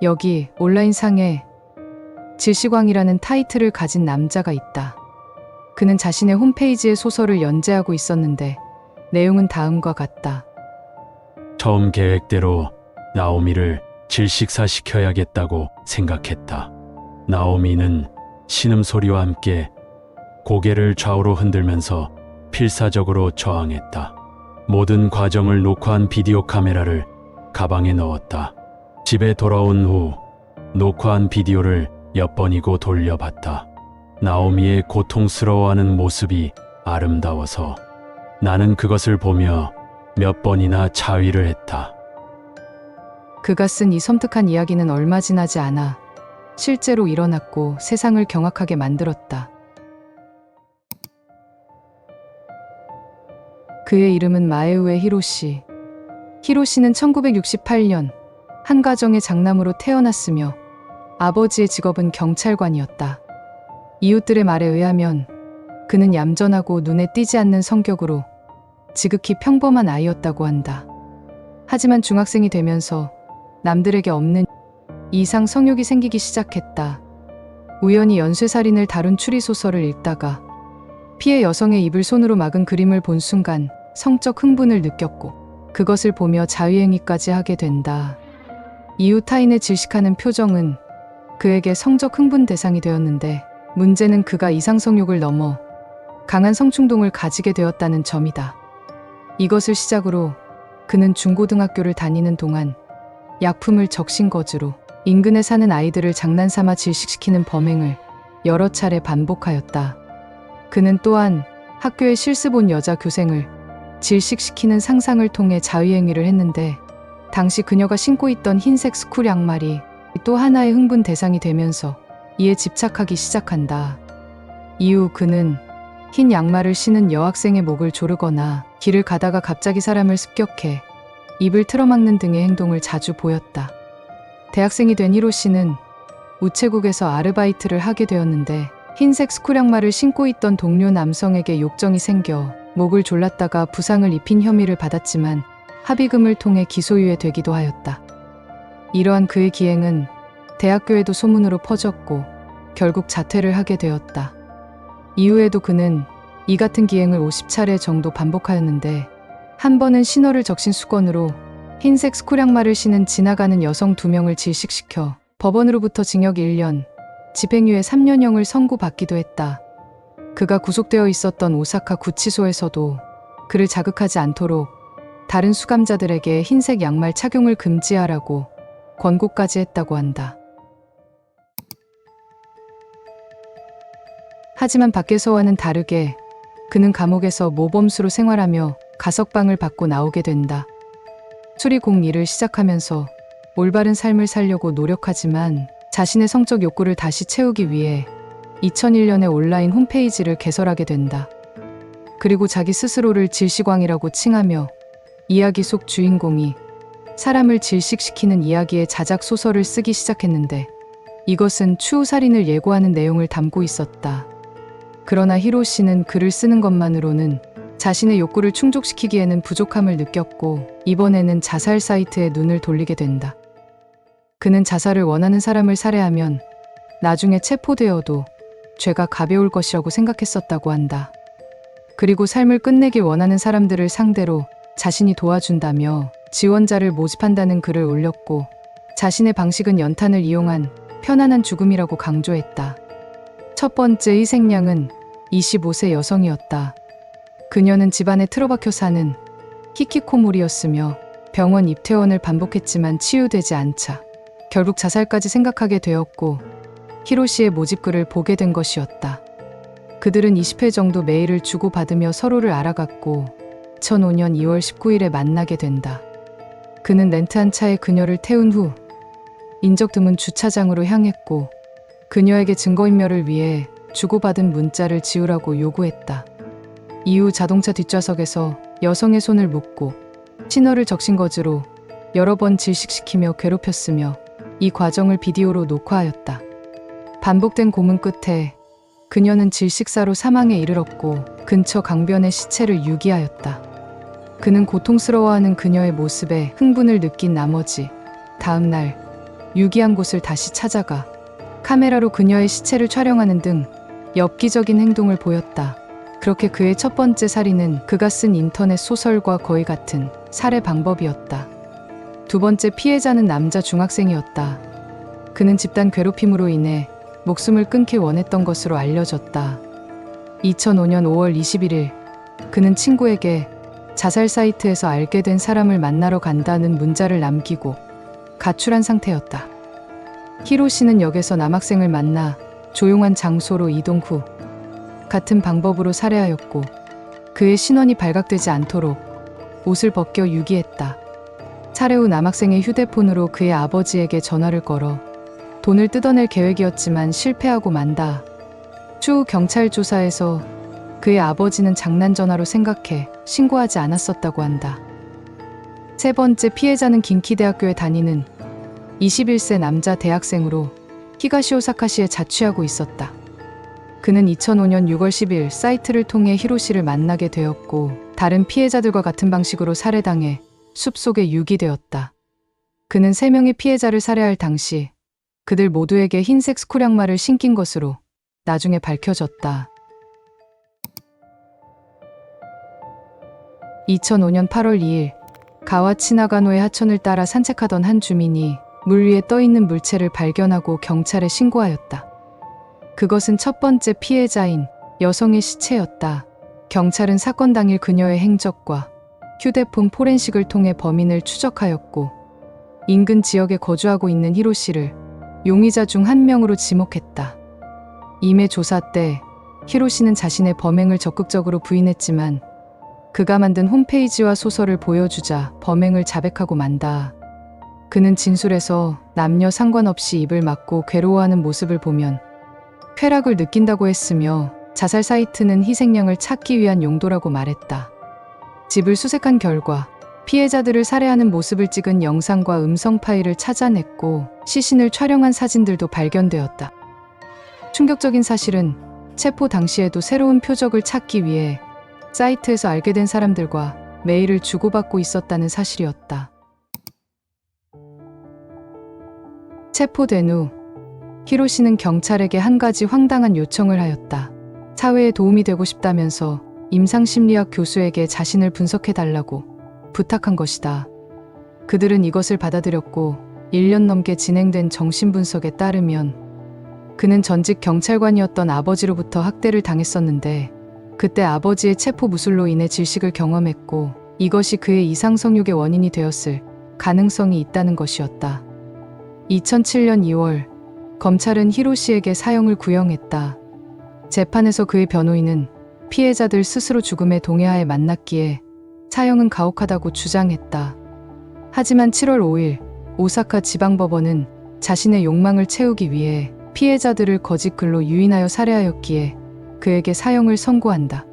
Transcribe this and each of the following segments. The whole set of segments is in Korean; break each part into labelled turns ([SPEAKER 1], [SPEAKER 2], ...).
[SPEAKER 1] 여기 온라인상에 질시광이라는 타이틀을 가진 남자가 있다. 그는 자신의 홈페이지에 소설을 연재하고 있었는데 내용은 다음과 같다.
[SPEAKER 2] 처음 계획대로 나오미를 질식사시켜야겠다고 생각했다. 나오미는 신음소리와 함께 고개를 좌우로 흔들면서 필사적으로 저항했다. 모든 과정을 녹화한 비디오 카메라를 가방에 넣었다. 집에 돌아온 후 녹화한 비디오를 몇 번이고 돌려봤다. 나오미의 고통스러워하는 모습이 아름다워서 나는 그것을 보며 몇 번이나 자위를 했다.
[SPEAKER 1] 그가 쓴 이 섬뜩한 이야기는 얼마 지나지 않아 실제로 일어났고 세상을 경악하게 만들었다. 그의 이름은 마에우에 히로시. 히로시는 1968년 한 가정의 장남으로 태어났으며 아버지의 직업은 경찰관이었다. 이웃들의 말에 의하면 그는 얌전하고 눈에 띄지 않는 성격으로 지극히 평범한 아이였다고 한다. 하지만 중학생이 되면서 남들에게 없는 이상 성욕이 생기기 시작했다. 우연히 연쇄살인을 다룬 추리소설을 읽다가 피해 여성의 입을 손으로 막은 그림을 본 순간 성적 흥분을 느꼈고 그것을 보며 자위행위까지 하게 된다. 이후 타인의 질식하는 표정은 그에게 성적 흥분 대상이 되었는데 문제는 그가 이상성욕을 넘어 강한 성충동을 가지게 되었다는 점이다. 이것을 시작으로 그는 중고등학교를 다니는 동안 약품을 적신거즈로 인근에 사는 아이들을 장난삼아 질식시키는 범행을 여러 차례 반복하였다. 그는 또한 학교의 실습 온 여자 교생을 질식시키는 상상을 통해 자위행위를 했는데 당시 그녀가 신고 있던 흰색 스쿨 양말이 또 하나의 흥분 대상이 되면서 이에 집착하기 시작한다. 이후 그는 흰 양말을 신은 여학생의 목을 조르거나 길을 가다가 갑자기 사람을 습격해 입을 틀어막는 등의 행동을 자주 보였다. 대학생이 된 히로시는 우체국에서 아르바이트를 하게 되었는데 흰색 스쿨 양말을 신고 있던 동료 남성에게 욕정이 생겨 목을 졸랐다가 부상을 입힌 혐의를 받았지만 합의금을 통해 기소유예 되기도 하였다. 이러한 그의 기행은 대학교에도 소문으로 퍼졌고 결국 자퇴를 하게 되었다. 이후에도 그는 이 같은 기행을 50차례 정도 반복하였는데 한 번은 신호를 적신 수건으로 흰색 스쿨 양말을 신은 지나가는 여성 2명을 질식시켜 법원으로부터 징역 1년, 집행유예 3년형을 선고받기도 했다. 그가 구속되어 있었던 오사카 구치소에서도 그를 자극하지 않도록 다른 수감자들에게 흰색 양말 착용을 금지하라고 권고까지 했다고 한다. 하지만 밖에서와는 다르게 그는 감옥에서 모범수로 생활하며 가석방을 받고 나오게 된다. 수리공 일을 시작하면서 올바른 삶을 살려고 노력하지만 자신의 성적 욕구를 다시 채우기 위해 2001년에 온라인 홈페이지를 개설하게 된다. 그리고 자기 스스로를 질시광이라고 칭하며 이야기 속 주인공이 사람을 질식시키는 이야기의 자작 소설을 쓰기 시작했는데 이것은 추후살인을 예고하는 내용을 담고 있었다. 그러나 히로시는 글을 쓰는 것만으로는 자신의 욕구를 충족시키기에는 부족함을 느꼈고 이번에는 자살 사이트에 눈을 돌리게 된다. 그는 자살을 원하는 사람을 살해하면 나중에 체포되어도 죄가 가벼울 것이라고 생각했었다고 한다. 그리고 삶을 끝내길 원하는 사람들을 상대로 자신이 도와준다며 지원자를 모집한다는 글을 올렸고 자신의 방식은 연탄을 이용한 편안한 죽음이라고 강조했다. 첫 번째 희생양은 25세 여성이었다. 그녀는 집안에 틀어박혀 사는 히키코모리였으며 병원 입퇴원을 반복했지만 치유되지 않자 결국 자살까지 생각하게 되었고 히로시의 모집글을 보게 된 것이었다. 그들은 20회 정도 메일을 주고받으며 서로를 알아갔고 2005년 2월 19일에 만나게 된다. 그는 렌트한 차에 그녀를 태운 후 인적 드문 주차장으로 향했고 그녀에게 증거인멸을 위해 주고받은 문자를 지우라고 요구했다. 이후 자동차 뒷좌석에서 여성의 손을 묶고 신호를 적신거즈로 여러 번 질식시키며 괴롭혔으며 이 과정을 비디오로 녹화하였다. 반복된 고문 끝에 그녀는 질식사로 사망에 이르렀고 근처 강변에 시체를 유기하였다. 그는 고통스러워하는 그녀의 모습에 흥분을 느낀 나머지 다음 날 유기한 곳을 다시 찾아가 카메라로 그녀의 시체를 촬영하는 등 엽기적인 행동을 보였다. 그렇게 그의 첫 번째 살인은 그가 쓴 인터넷 소설과 거의 같은 살해 방법이었다. 두 번째 피해자는 남자 중학생이었다. 그는 집단 괴롭힘으로 인해 목숨을 끊길 원했던 것으로 알려졌다. 2005년 5월 21일 그는 친구에게 자살 사이트에서 알게 된 사람을 만나러 간다는 문자를 남기고 가출한 상태였다. 히로시는 역에서 남학생을 만나 조용한 장소로 이동 후 같은 방법으로 살해하였고 그의 신원이 발각되지 않도록 옷을 벗겨 유기했다. 살해 후 남학생의 휴대폰으로 그의 아버지에게 전화를 걸어 돈을 뜯어낼 계획이었지만 실패하고 만다. 추후 경찰 조사에서 그의 아버지는 장난 전화로 생각해 신고하지 않았었다고 한다. 세 번째 피해자는 긴키대학교에 다니는 21세 남자 대학생으로 히가시오 사카시에 자취하고 있었다. 그는 2005년 6월 10일 사이트를 통해 히로시를 만나게 되었고 다른 피해자들과 같은 방식으로 살해당해 숲속에 유기되었다. 그는 3명의 피해자를 살해할 당시 그들 모두에게 흰색 스쿨 양말을 신긴 것으로 나중에 밝혀졌다. 2005년 8월 2일 가와치나가노의 하천을 따라 산책하던 한 주민이 물 위에 떠있는 물체를 발견하고 경찰에 신고하였다. 그것은 첫 번째 피해자인 여성의 시체였다. 경찰은 사건 당일 그녀의 행적과 휴대폰 포렌식을 통해 범인을 추적하였고 인근 지역에 거주하고 있는 히로시를 용의자 중 한 명으로 지목했다. 임해 조사 때 히로시는 자신의 범행을 적극적으로 부인했지만 그가 만든 홈페이지와 소설을 보여주자 범행을 자백하고 만다. 그는 진술에서 남녀 상관없이 입을 막고 괴로워하는 모습을 보면 쾌락을 느낀다고 했으며 자살 사이트는 희생양을 찾기 위한 용도라고 말했다. 집을 수색한 결과 피해자들을 살해하는 모습을 찍은 영상과 음성 파일을 찾아냈고 시신을 촬영한 사진들도 발견되었다. 충격적인 사실은 체포 당시에도 새로운 표적을 찾기 위해 사이트에서 알게 된 사람들과 메일을 주고받고 있었다는 사실이었다. 체포된 후 히로시는 경찰에게 한 가지 황당한 요청을 하였다. 사회에 도움이 되고 싶다면서 임상심리학 교수에게 자신을 분석해달라고 부탁한 것이다. 그들은 이것을 받아들였고 1년 넘게 진행된 정신분석에 따르면 그는 전직 경찰관이었던 아버지로부터 학대를 당했었는데 그때 아버지의 체포 무술로 인해 질식을 경험했고 이것이 그의 이상성욕의 원인이 되었을 가능성이 있다는 것이었다. 2007년 2월 검찰은 히로시에게 사형을 구형했다. 재판에서 그의 변호인은 피해자들 스스로 죽음에 동의하에 만났기에 사형은 가혹하다고 주장했다. 하지만 7월 5일 오사카 지방법원은 자신의 욕망을 채우기 위해 피해자들을 거짓 글로 유인하여 살해하였기에 그에게 사형을 선고한다.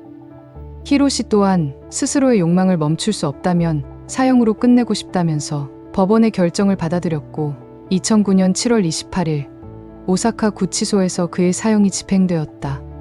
[SPEAKER 1] 히로시 또한 스스로의 욕망을 멈출 수 없다면 사형으로 끝내고 싶다면서 법원의 결정을 받아들였고 2009년 7월 28일 오사카 구치소에서 그의 사형이 집행되었다.